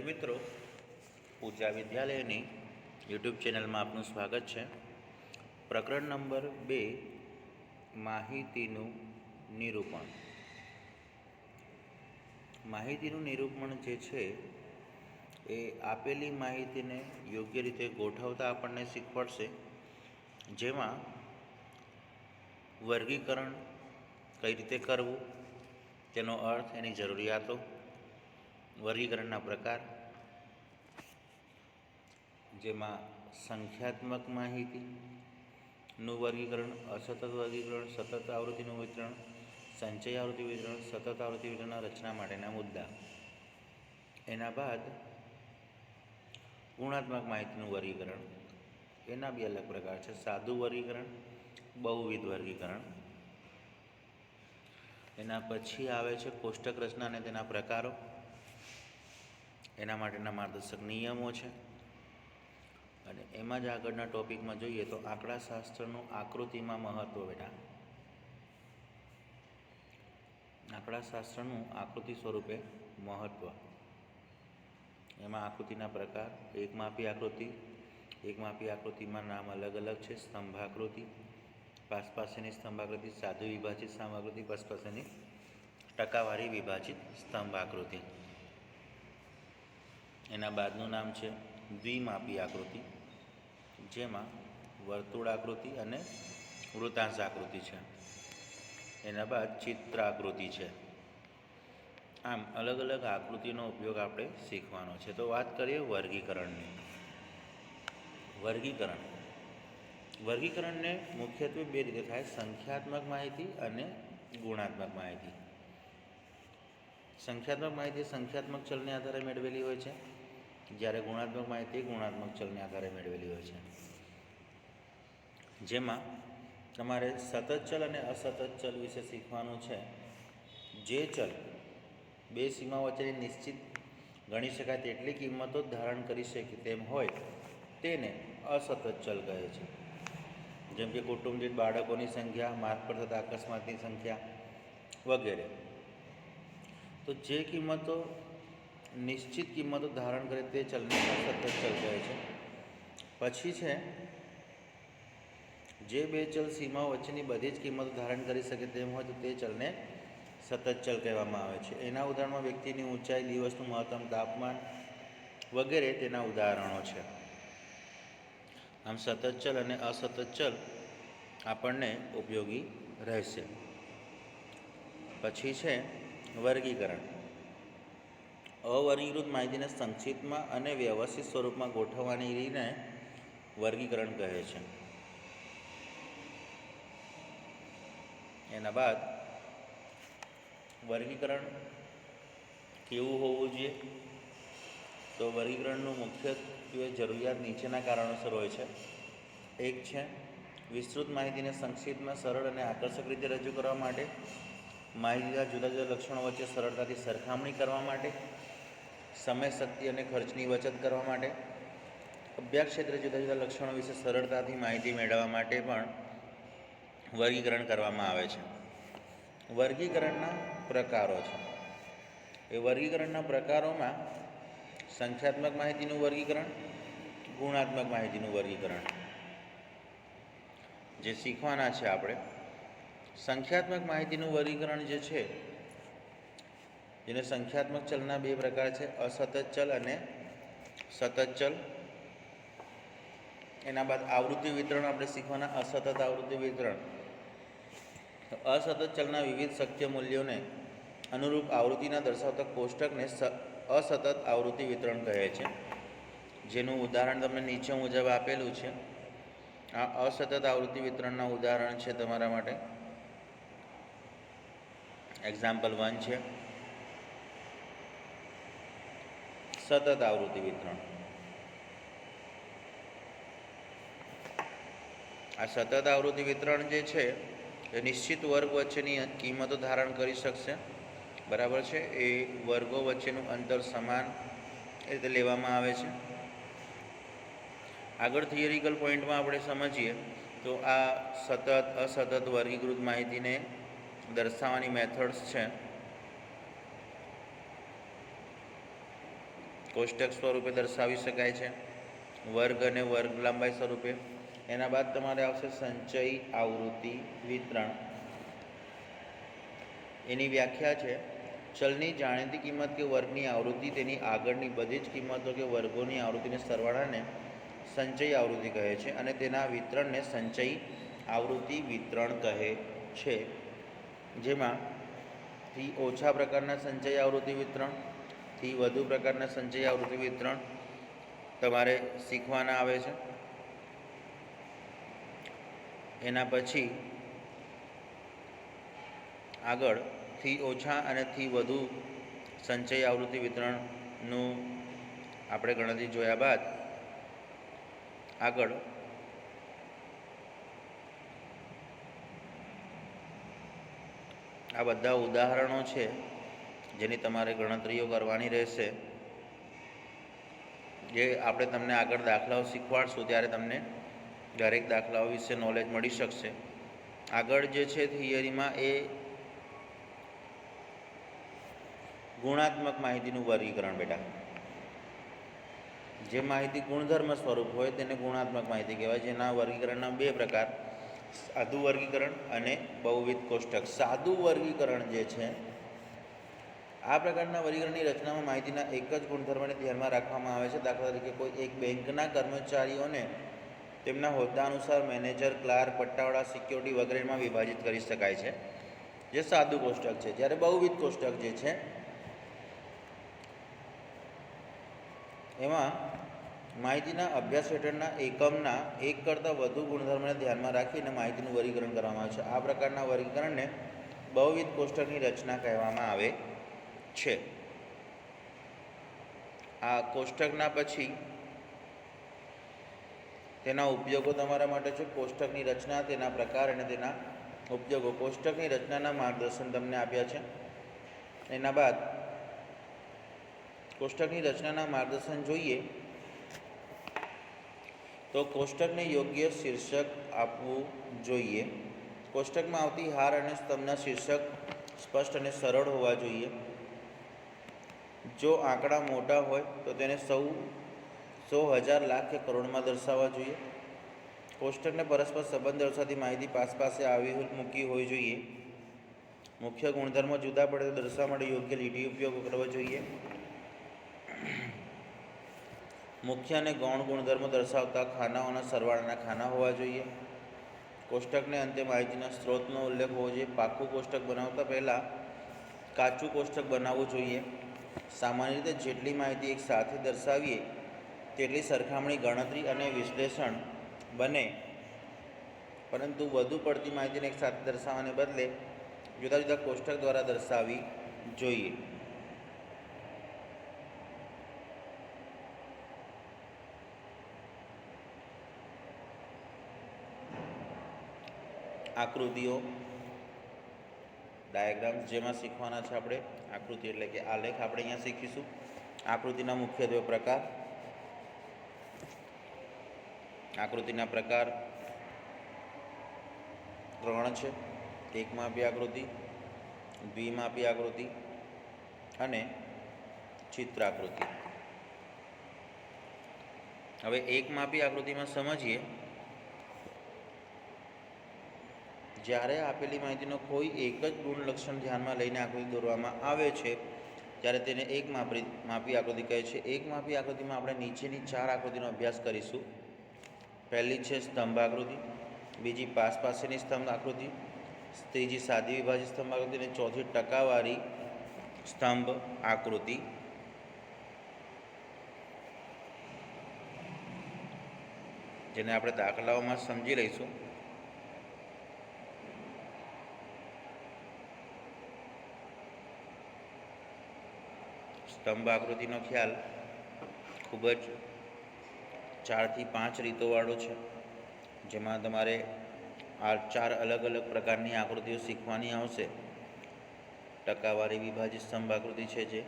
વિદ્યાર્થી મિત્રો, પૂજા વિદ્યાલયની યુટ્યુબ ચેનલમાં આપનું સ્વાગત છે. પ્રકરણ નંબર 2, માહિતીનું નિરૂપણ. માહિતીનું નિરૂપણ જે છે એ આપેલી માહિતીને યોગ્ય રીતે ગોઠવતા આપણને શીખવાડશે, જેમાં વર્ગીકરણ કઈ રીતે કરવું, તેનો અર્થ, એની જરૂરિયાતો, વર્ગીકરણના પ્રકાર, જેમાં સંખ્યાત્મક માહિતીનું વર્ગીકરણ, અસતત વર્ગીકરણ, સતત આવૃત્તિનું વિતરણ, સંચય આવૃત્તિ વિતરણ, સતત આવૃત્તિ વિતરણના રચના માટેના મુદ્દા. એના બાદ ગુણાત્મક માહિતીનું વર્ગીકરણ. એના બે અલગ પ્રકાર છે: સાદું વર્ગીકરણ, બહુવિધ વર્ગીકરણ. એના પછી આવે છે કોષ્ટક રચના અને તેના પ્રકારો. એના માટેના માર્ગદર્શક નિયમો છે. અને એમાં જ આગળના ટોપિકમાં જોઈએ તો આંકડાશાસ્ત્રનું આકૃતિમાં મહત્ત્વ. બેટા, આંકડાશાસ્ત્રનું આકૃતિ સ્વરૂપે મહત્ત્વ. એમાં આકૃતિના પ્રકાર: એકમાપી આકૃતિ. એકમાપી આકૃતિમાં નામ અલગ અલગ છે: સ્તંભાકૃતિ, પાસપાસેની સ્તંભાકૃતિ, સાદુ વિભાજિત સ્તંભાકૃતિ, પાસપાસેની ટકાવારી વિભાજિત સ્તંભાકૃતિ. એના બાદનું નામ છે દ્વિમાપી આકૃતિ, જેમાં વર્તુળાકૃતિ અને વૃત્તાંશ આકૃતિ છે. એના બાદ ચિત્રાકૃતિ છે. આમ અલગ અલગ આકૃતિનો ઉપયોગ આપણે શીખવાનો છે. તો વાત કરીએ વર્ગીકરણની. વર્ગીકરણને મુખ્યત્વે બે રીતે થાય: સંખ્યાત્મક માહિતી અને ગુણાત્મક માહિતી. સંખ્યાત્મક માહિતી સંખ્યાત્મક ચલને આધારે મેળવેલી હોય છે, જ્યારે ગુણાત્મક માહિતી ગુણાત્મક ચલને આધારે મેળવેલી હોય છે. જેમાં તમારે સતત ચલ અને અસતત ચલ વિશે શીખવાનું છે. જે ચલ બે સીમા વચ્ચેની નિશ્ચિત ગણી શકાય તેટલી કિંમતો ધારણ કરી શકે તેમ હોય તેને અસતત ચલ કહે છે. જેમ કે કુટુંબ દીઠ બાળકોની સંખ્યા, માર્ગ પર થતા અકસ્માતની સંખ્યા વગેરે. તો જે કિંમતો નિશ્ચિત કિંમતો ધારણ કરે તે ચલને અસતત ચલ કહે છે. પછી છે જે બે ચલ સીમાઓ વચ્ચેની બધી જ કિંમતો ધારણ કરી શકે તેમ હોય તો તે ચલને સતત ચલ કહેવામાં આવે છે. એના ઉદાહરણમાં વ્યક્તિની ઊંચાઈ, દિવસનું મહત્તમ તાપમાન વગેરે તેના ઉદાહરણો છે. આમ સતત ચલ અને અસતત ચલ આપણને ઉપયોગી રહેશે. પછી છે વર્ગીકરણ. અવર્ગીકૃત માહિતીને સંક્ષિપ્તમાં અને વ્યવસ્થિત સ્વરૂપમાં ગોઠવવાની રીતને વર્ગીકરણ કહે છે. એના બાદ વર્ગીકરણ કેવું હોવું જોઈએ? તો વર્ગીકરણનું મુખ્યત્વે જરૂરિયાત નીચેના કારણોસર હોય છે. એક છે વિસ્તૃત માહિતીને સંક્ષિપ્તમાં, સરળ અને આકર્ષક રીતે રજૂ કરવા માટે, માહિતીના જુદા જુદા લક્ષણો વચ્ચે સરળતાથી સરખામણી કરવા માટે, સમય, શક્તિ અને ખર્ચની બચત કરવા માટે, અભ્યાસ ક્ષેત્રે જુદા જુદા લક્ષણો વિશે સરળતાથી માહિતી મેળવવા માટે પણ વર્ગીકરણ કરવામાં આવે છે. વર્ગીકરણના પ્રકારો છે. એ વર્ગીકરણના પ્રકારોમાં સંખ્યાત્મક માહિતીનું વર્ગીકરણ, ગુણાત્મક માહિતીનું વર્ગીકરણ જે શીખવાના છે આપણે. સંખ્યાત્મક માહિતીનું વર્ગીકરણ જે છે, જેને સંખ્યાત્મક ચલના બે પ્રકાર છે: અસતત ચલ અને સતત ચલ. એના બાદ આવૃત્તિ વિતરણ આપણે શીખવાના. અસતત આવૃત્તિ વિતરણ. અસતત ચલના વિવિધ શક્ય મૂલ્યોને અનુરૂપ આવૃત્તિના દર્શાવતા કોષ્ટકને અસતત આવૃત્તિ વિતરણ કહે છે, જેનું ઉદાહરણ તમને નીચે મુજબ આપેલું છે. આ અસતત આવૃત્તિ વિતરણના ઉદાહરણ છે તમારા માટે. એક્ઝામ્પલ 1 છે સતત આવૃત્તિ વિતરણ. આ સતત આવૃત્તિ વિતરણ જે છે એ નિશ્ચિત વર્ગ વચ્ચેની કિંમતો ધારણ કરી શકશે. બરાબર છે. એ વર્ગો વચ્ચેનું અંતર સમાન રીતે લેવામાં આવે છે. આગળ થિયરિકલ પોઈન્ટમાં આપણે સમજીએ તો આ સતત અસતત વર્ગીકૃત માહિતીને દર્શાવવાની મેથડ્સ છે. કોષ્ટક સ્વરૂપે દર્શાવી શકાય છે, વર્ગ અને વર્ગ લંબાઈ સ્વરૂપે. એના બાદ તમારે આવશે સંચય, આવૃત્તિ, વિતરણ. એની વ્યાખ્યા છે, ચલની જાણીતી કિંમત કે વર્ગની આવૃત્તિ તેની આગળની બધી જ કિંમતો કે વર્ગોની આવૃત્તિને સરવાળાને સંચય આવૃત્તિ કહે છે અને તેના વિતરણને સંચય આવૃત્તિ વિતરણ કહે છે. જેમાં થી ઓછા પ્રકારના સંચય આવૃત્તિ વિતરણ, થી વધુ પ્રકારના સંચય આવૃત્તિ વિતરણ તમારે શીખવાના આવે છે. એના પછી આગળ થી ઓછા અને થી વધુ સંચય આવૃત્તિ વિતરણનું આપણે ગણતરી જોયા બાદ આગળ આ બધા ઉદાહરણો છે જેની તમારે ગણતરીઓ કરવાની રહેશે. જે આપણે તમને આગળ દાખલાઓ શીખવાડશું ત્યારે તમને દરેક દાખલાઓ વિશે નોલેજ મળી શકશે. આગળ જે છે થિયરીમાં એ ગુણાત્મક માહિતીનું વર્ગીકરણ બેટા. જે માહિતી ગુણધર્મ સ્વરૂપ હોય તેને ગુણાત્મક માહિતી કહેવાય. જેના વર્ગીકરણના બે પ્રકાર, સાદું વર્ગીકરણ અને બહુવિધ કોષ્ટક. સાદું વર્ગીકરણ જે છે, આ પ્રકારના વર્ગીકરણની રચનામાં માહિતીના એક જ ગુણધર્મને ધ્યાનમાં રાખવામાં આવે છે. દાખલા તરીકે કોઈ એક બેંકના કર્મચારીઓને તેમના હોદ્દા અનુસાર મેનેજર, ક્લાર્ક, પટ્ટાવાળા, સિક્યોરિટી વગેરેમાં વિભાજિત કરી શકાય છે, જે સાદું કોષ્ટક છે. જ્યારે બહુવિધ કોષ્ટક જે છે એમાં માહિતીના અભ્યાસ હેઠળના એકમના એક કરતાં વધુ ગુણધર્મને ધ્યાનમાં રાખીને માહિતીનું વર્ગીકરણ કરવામાં આવે છે. આ પ્રકારના વર્ગીકરણને બહુવિધ કોષ્ટકની રચના કહેવામાં આવે છે. આ કોષ્ટકના પછી તેના ઉપયોગો તમારા માટે છે. કોષ્ટકની રચના, તેના પ્રકાર અને તેના ઉપયોગો. કોષ્ટકની રચનાના માર્ગદર્શન તમને આપ્યા છે. એના બાદ કોષ્ટકની રચનાના માર્ગદર્શન જોઈએ તો કોષ્ટકને યોગ્ય શીર્ષક આપવું જોઈએ. કોષ્ટકમાં આવતી હાર અને સ્તંભના શીર્ષક સ્પષ્ટ અને સરળ હોવા જોઈએ. જો આંકડા મોટા હોય તો તેને 100, 1000, લાખ કે કરોડમાં દર્શાવવા જોઈએ. કોષ્ટકને પરસ્પર સંબંધ દર્શાવતી માહિતી પાસે આવી મૂકી હોવી જોઈએ. મુખ્ય ગુણધર્મો જુદા પડે તો દર્શાવવા માટે યોગ્ય લીટી ઉપયોગ કરવો જોઈએ. મુખ્ય અને ગૌણ ગુણધર્મો દર્શાવતા ખાનાઓના સરવાળાના ખાના હોવા જોઈએ. કોષ્ટકને અંતે માહિતીના સ્ત્રોતનો ઉલ્લેખ હોવો જોઈએ. પાકું કોષ્ટક બનાવતા પહેલાં કાચું કોષ્ટક બનાવવું જોઈએ. સામાન્ય રીતે જેટલી માહિતી એક સાથે દર્શાવીએ તેટલી સરખામણી, ગણતરી અને વિશ્લેષણ બને, પરંતુ વધુ પડતી માહિતીને એક સાથે દર્શાવવાને બદલે જુદા જુદા કોષ્ટક દ્વારા દર્શાવવી જોઈએ. આકૃતિઓ, ડાયાગ્રામ્સ જેમાં શીખવાના છે આપણે. આકૃતિ એટલે કે આલેખ આપણે અહીંયા શીખીશું. આકૃતિના મુખ્યત્વે પ્રકાર. આકૃતિના પ્રકાર 3 છે: એકમાપી આકૃતિ, દ્વિમાપી આકૃતિ અને ચિત્રાકૃતિ. હવે એકમાપી આકૃતિમાં સમજીએ. જ્યારે આપેલી માહિતીનો કોઈ એક જ ગુણ લક્ષણ ધ્યાનમાં લઈને આકૃતિ દોરવામાં આવે છે ત્યારે તેને એકમાપી આકૃતિ કહે છે. એકમાપી આકૃતિમાં આપણે નીચેની 4 આકૃતિનો અભ્યાસ કરીશું. પહેલી છે સ્તંભ આકૃતિ, બીજી પાસેની સ્તંભ આકૃતિ, ત્રીજી સાદી વિભાજિત સ્તંભ આકૃતિ અને ચોથી ટકાવારી સ્તંભ આકૃતિ. જેને આપણે દાખલાઓમાં સમજી લઈશું. સ્તંભ આકૃતિનો ખ્યાલ ખૂબ જ 4 થી 5 રીતોવાળો છે, જેમાં તમારે આ 4 અલગ અલગ પ્રકારની આકૃતિઓ શીખવાની આવશે. ટકાવારી વિભાજિત સ્તંભ આકૃતિ છે જે.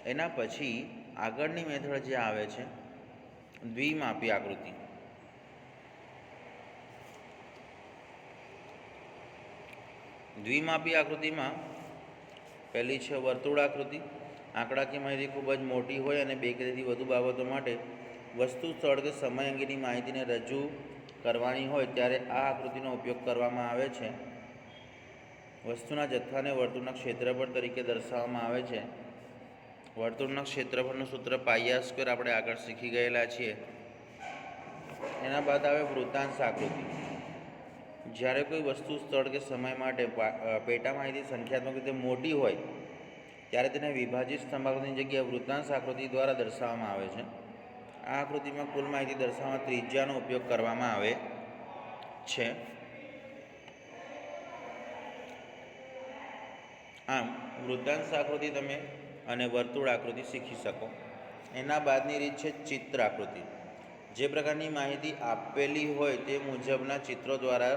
એના પછી આગળની મેથડ જે આવે છે દ્વિમાપી આકૃતિ. દ્વિમાપી આકૃતિમાં પહેલી છે વર્તુળાકૃતિ. આંકડાકીય માહિતી ખૂબ જ મોટી હોય અને બે કે તેથી વધુ બાબતો માટે વસ્તુ, સ્થળ કે સમય અંગેની માહિતીને રજૂ કરવાની હોય ત્યારે આ આકૃતિનો ઉપયોગ કરવામાં આવે છે. વસ્તુના જથ્થાને વર્તુળના ક્ષેત્રફળ તરીકે દર્શાવવામાં આવે છે. વર્તુળના ક્ષેત્રફળનું સૂત્ર પાઈ સ્ક્વેર આપણે આગળ શીખી ગયેલા છીએ. એના બાદ આવે વૃત્તાંશ આકૃતિ. જ્યારે કોઈ વસ્તુ, સ્થળ કે સમય માટે પેટા માહિતી સંખ્યાત્મક રીતે મોટી હોય ત્યારે તેને વિભાજિત સ્તંભાકૃતિની જગ્યાએ વૃત્તાંશ આકૃતિ દ્વારા દર્શાવવામાં આવે છે. આ આકૃતિમાં કુલ માહિતી દર્શાવવા ત્રિજ્યાનો ઉપયોગ કરવામાં આવે છે. આમ વૃત્તાંશ આકૃતિ તમે અને વર્તુળ આકૃતિ શીખી શકો. એના બાદની રીત છે ચિત્ર આકૃતિ. જે પ્રકારની માહિતી આપેલી હોય તે મુજબના ચિત્રો દ્વારા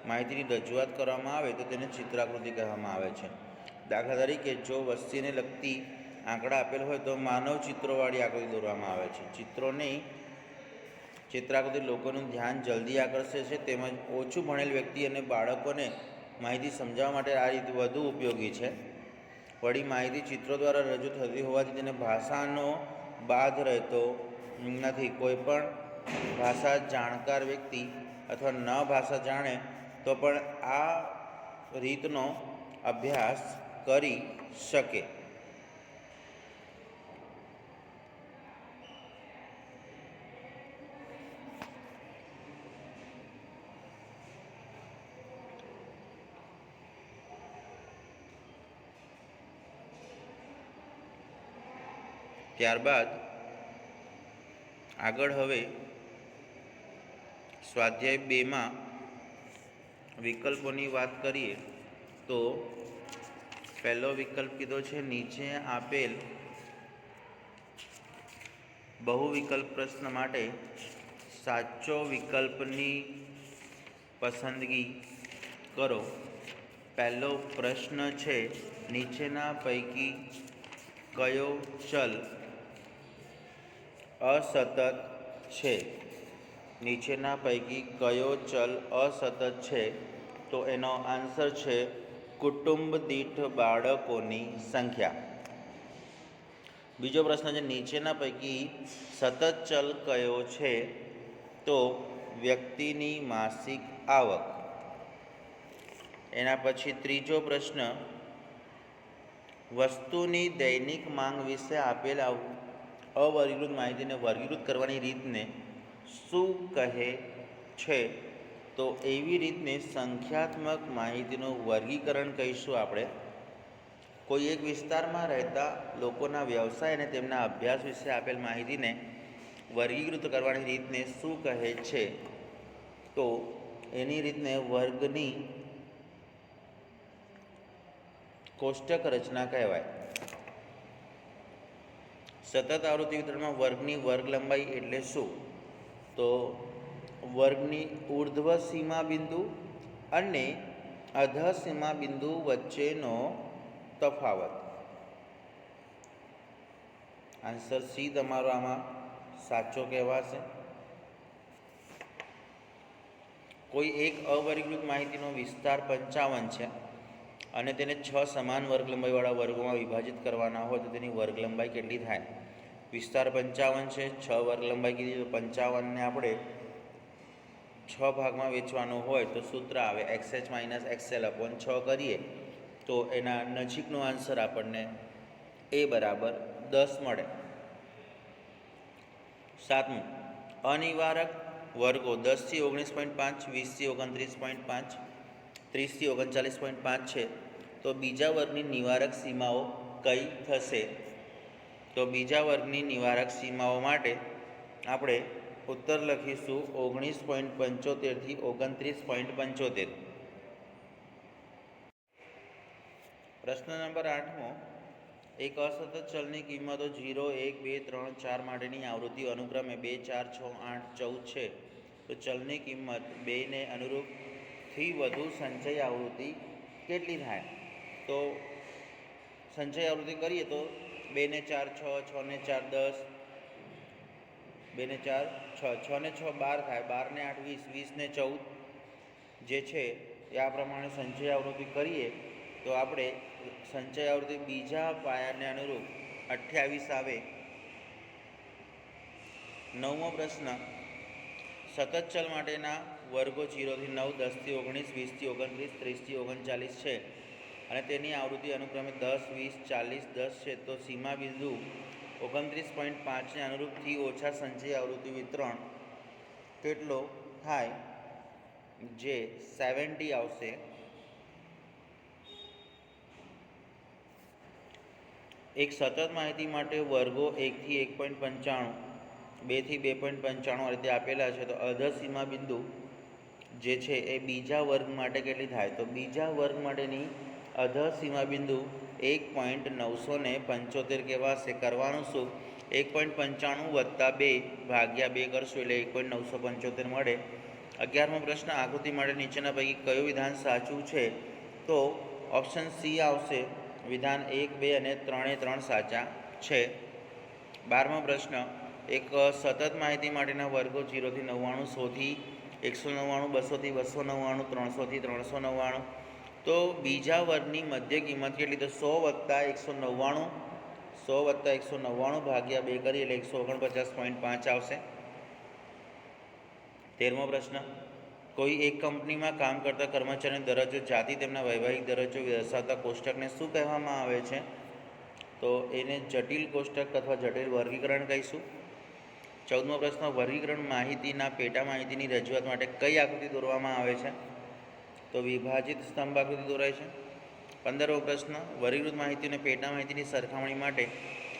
માહિતીની રજૂઆત કરવામાં આવે તો તેને ચિત્રાકૃતિ કહેવામાં આવે છે. દાખલા તરીકે જો વસ્તીને લગતી આંકડા આપેલ હોય તો માનવ ચિત્રોવાળી આકૃતિ દોરવામાં આવે છે. ચિત્રોની ચિત્રાકૃતિ લોકોનું ધ્યાન જલ્દી આકર્ષે છે તેમજ ઓછું ભણેલ વ્યક્તિ અને બાળકોને માહિતી સમજાવવા માટે આ રીત વધુ ઉપયોગી છે. વળી માહિતી ચિત્રો દ્વારા રજૂ થતી હોવાથી તેને ભાષાનો બાધ રહેતો નથી. કોઈ પણ ભાષા જાણકાર વ્યક્તિ અથવા ન ભાષા જાણે તો પણ આ રીતનો અભ્યાસ કરી શકે. ત્યારબાદ આગળ હવે સ્વાધ્યાય 2માં વિકલ્પોની વાત કરીએ તો પહેલો વિકલ્પ કીધો છે નીચે આપેલ બહુ વિકલ્પ પ્રશ્ન માટે સાચો વિકલ્પની પસંદગી કરો. પહેલો પ્રશ્ન છે નીચેના પૈકી કયો ચલ અસતત છે? નીચેના પૈકી કયો ચલ અસતત છે? તો એનો આન્સર છે કુટુંબ દીઠ બાળકોની સંખ્યા. બીજો પ્રશ્ન છે નીચેના પૈકી સતત ચલ કયો છે? તો વ્યક્તિની માસિક આવક. એના પછી ત્રીજો પ્રશ્ન વસ્તુની દૈનિક માંગ વિશે આપેલ અવર્ગીકૃત માહિતીને વર્ગીકૃત કરવાની રીતને શું કહે છે? તો એવી રીતને સંખ્યાત્મક માહિતીનું વર્ગીકરણ કહીશું આપણે. કોઈ એક વિસ્તારમાં રહેતા લોકોના વ્યવસાય અને તેમના અભ્યાસ વિશે આપેલ માહિતીને વર્ગીકૃત કરવાની રીતને શું કહે છે? તો એની રીતને વર્ગની કોષ્ટક રચના કહેવાય. સતત આવૃત્તિ વિતરણમાં વર્ગની વર્ગ લંબાઈ એટલે શું? તો વર્ગની ઉર્ધ્વ સીમા બિંદુ અને અધઃ સીમા બિંદુ વચ્ચેનો તફાવત. આન્સર સી તમારો આમાં સાચો કહેવાશે. કોઈ એક અવર્ગીકૃત માહિતીનો વિસ્તાર 55 છે અને તેને 6 સમાન વર્ગ લંબાઈવાળા વર્ગોમાં વિભાજિત કરવાના હોય તો તેની વર્ગ લંબાઈ કેટલી થાય? વિસ્તાર 55 છે, 6 વર્ગ લંબાઈ કીધી તો 55ને આપણે 6 ભાગમાં વેચવાનું હોય તો સૂત્ર આવે XH - XL/6 કરીએ તો એના નજીકનો આન્સર આપણને A બરાબર 10 મળે. સાતમું અનિવારક વર્ગો 10 થી 19.5, 20 થી 29.5, 30 થી 39.5 છે તો બીજા વર્ગની નિવારક સીમાઓ કઈ થશે? તો બીજા વર્ગની નિવારક સીમાઓ માટે આપણે ઉત્તર લખીશું 19.75 થી 29.75. પ્રશ્ન નંબર 8મો એક અસતત ચલની કિંમતો 0, 1, 2, 3, 4 માટેની આવૃત્તિ અનુક્રમે 2, 4, 6, 8, 14 છે તો ચલની કિંમત 2 ને અનુરૂપ થી વધુ સંચય આવૃત્તિ કેટલી થાય? તો સંચય આવૃત્તિ કરીએ તો 2 ને 4 6, 6 ને 4 10, 2 ને 4 6, 6 ને 6 12 થાય, 12 ને 8 20, 20 ને 14 જે છે એ આ પ્રમાણે સંચય આવૃત્તિ કરીએ તો આપણે સંચય આવૃત્તિ બીજા પાયાને અનુરૂપ 28 આવે. 9મો પ્રશ્ન, સતત ચલ માટેના વર્ગો 0 થી 9, 10 થી 19, 20 થી 29, 30 થી 39 છે અને તેની આવૃત્તિ અનુક્રમે 10, 20, 40, 10 છે, તો સીમા બિંદુ 29.5 ને અનુરૂપ થી ઓછા સંચયી આવૃત્તિ વિતરણ કેટલો થાય, જે 70 આવશે. એક સતત માહિતી માટે વર્ગો 1 થી 1.95, 2 થી 2.95 રીતે આપેલા છે, તો અધર સીમા બિંદુ જે છે એ બીજા વર્ગ માટે કેટલી થાય, તો બીજા વર્ગ માટેની અધર સીમા બિંદુ 1.975 કહેવાશે. કરવાનું શું, 1.95 વત્તા 2 ભાગ્યા 2 કરશું એટલે 1.975 મળે. 11મો પ્રશ્ન, આકૃતિ માટે નીચેના પૈકી કયું વિધાન સાચું છે, તો ઓપ્શન સી આવશે. વિધાન 1, 2 અને 3 સાચા છે. 12મો પ્રશ્ન, એક સતત માહિતી માટેના વર્ગો 0 થી 99, 100 થી 199, 200 થી 299, 300 થી 399, તો બીજા વર્ગની મધ્ય કિંમત કેટલી, તો 100 વત્તા 199 ભાગ્યા 2 કરીએ એટલે 149.5 આવશે. 13મો પ્રશ્ન, કોઈ એક કંપનીમાં કામ કરતા કર્મચારીનો દરજ્જો જાતિ તેમના વૈવાહિક દરજ્જો દર્શાવતા કોષ્ટકને શું કહેવામાં આવે છે, તો એને જટિલ કોષ્ટક અથવા જટિલ વર્ગીકરણ કહીશું. 14મો પ્રશ્ન, વર્ગીકરણ માહિતીના પેટા માહિતીની રજૂઆત માટે કઈ આકૃતિ દોરવામાં આવે છે, તો વિભાજિત સ્તંભ આકૃતિ દોરાય છે. 15મો પ્રશ્ન, વર્ગીકૃત માહિતી અને પેટા માહિતીની સરખામણી માટે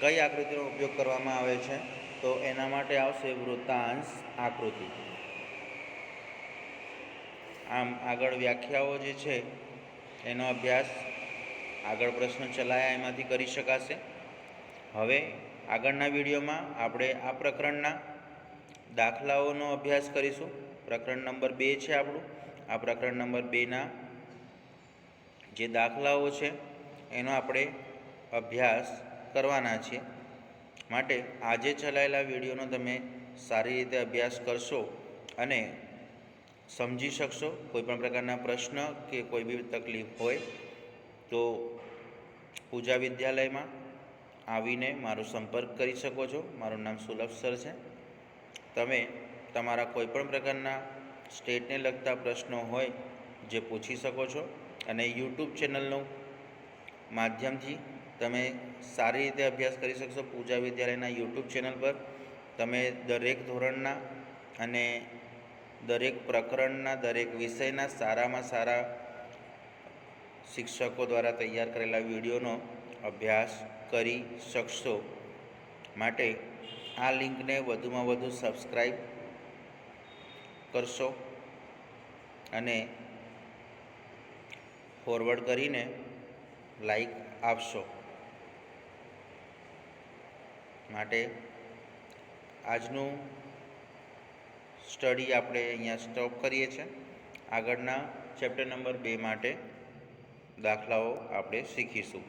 કઈ આકૃતિનો ઉપયોગ કરવામાં આવે છે, તો એના માટે આવશે વૃત્તાંશ આકૃતિ. આમ આગળ વ્યાખ્યાઓ જે છે એનો અભ્યાસ આગળ પ્રશ્ન ચલાયા એમાંથી કરી શકાશે. હવે આગળના વિડીયોમાં આપણે આ પ્રકરણના દાખલાઓનો અભ્યાસ કરીશું. પ્રકરણ નંબર 2 છે આપણું. આ પ્રકરણ નંબર 2ના જે દાખલાઓ છે એનો આપણે અભ્યાસ કરવાના છીએ. માટે આજે ચલાયેલા વિડીયોનો તમે સારી રીતે અભ્યાસ કરશો અને સમજી શકશો. કોઈપણ પ્રકારના પ્રશ્ન કે કોઈ બી તકલીફ હોય તો પૂજા વિદ્યાલયમાં આવીને મારો સંપર્ક કરી શકો છો. મારું નામ સુલભ સર છે. તમે તમારા કોઈપણ પ્રકારના સ્ટેટને લગતા પ્રશ્નો હોય જે પૂછી શકો છો અને યુટ્યુબ ચેનલનું માધ્યમથી તમે સારી રીતે અભ્યાસ કરી શકશો. પૂજા વિદ્યાલયના યુટ્યુબ ચેનલ પર તમે દરેક ધોરણના અને દરેક પ્રકરણના દરેક વિષયના સારામાં સારા શિક્ષકો દ્વારા તૈયાર કરેલા વિડીયોનો અભ્યાસ કરી શકશો. માટે આ લિંકને વધુમાં વધુ સબસ્ક્રાઈબ કરશો અને ફોરવર્ડ કરીને લાઈક આપશો. માટે આજનું સ્ટડી આપણે અહીંયા સ્ટોપ કરીએ છીએ. આગળના ચેપ્ટર નંબર 2 માટે દાખલાઓ આપણે શીખીશું.